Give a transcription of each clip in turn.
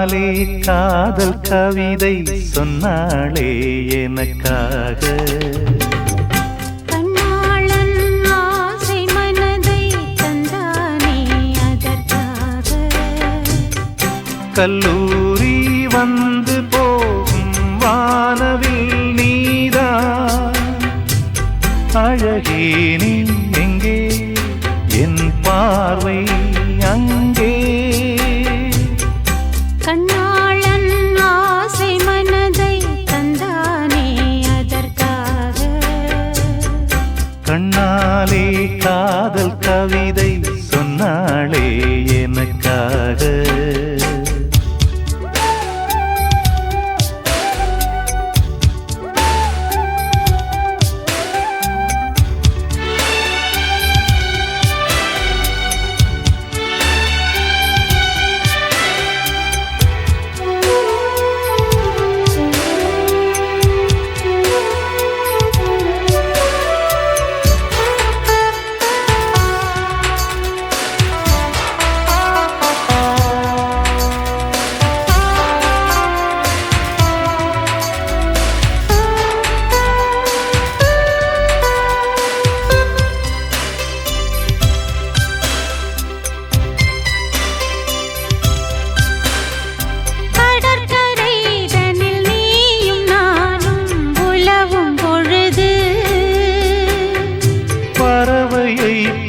கண்ணாலே காதல் கவிதை சொன்னாளே எனக்காக. கண்ணாளன் ஆசை மனதை தந்தானே அதற்காக. கல்லூரி வந்து போகும் வானவில் நீதான் அழகே, நீ எங்கே என் பார்வை அங்கே. கண்ணாளன் ஆசை மனதை தந்தானே அதற்காக. கண்ணாலே காதல் கவிதை சொன்னாளே எனக்காக.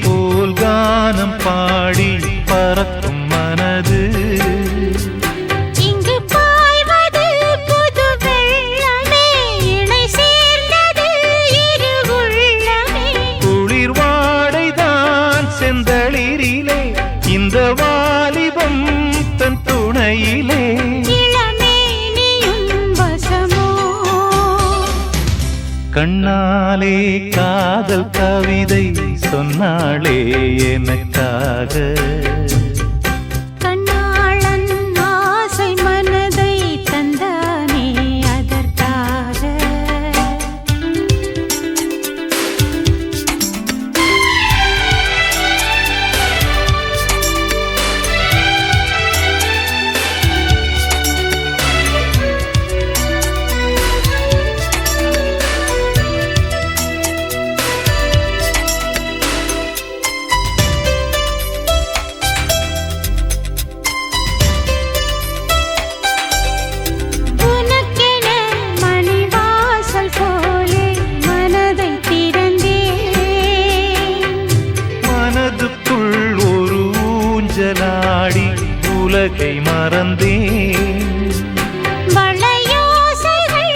போல் கானம் பாடி பறக்கும் மனது இங்கு பாய்வது புது வெள்ளமே, இணை சேர்ந்தது இரு உள்ளமே. குளிர் வாடைதான் செந்தளிரிலே, இந்த வாலிபம் தன் துணையிலே. இளமேனியும் வசமோ, கண்ணாலே காதல் கவிதை சொன்னாளே எனக்காக. கண்ணாளன் ஆசை மனதை தந்தானே அதற்காக. ஊஞ்சலாடி உலகை மறந்தேன். வளையோசைகள்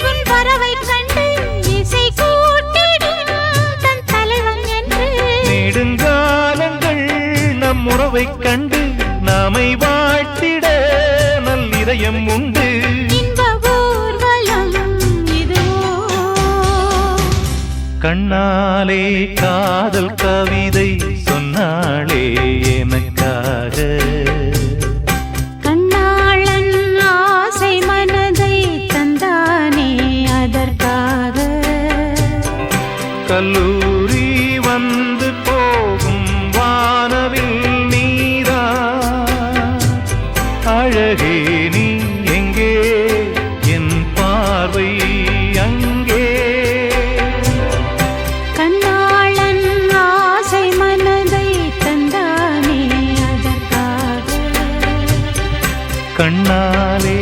உன் பறவை கண்டு இசை கூட்டிடும் தன் தலைவன் என்று. நெடுங்காலங்கள் நம் உறவை கண்டு நாமை வாழ்த்திட நல்லிதயம் உண்டு. இன்ப ஊர்வலம் இதுவோ, கண்ணாலே காதல் கவிதை சொன்னாளே எனக்காக. கண்ணாளன் ஆசை மனதை தந்தானே அதற்காக. கல்லூரி வந்து போகும் வானவில் நீதான் அழகே, நீ எங்கே என் பார்வை அங்கே. கண்ணாளன் ஆசை மனதை தந்தானே அதற்காக. கண்ணாலே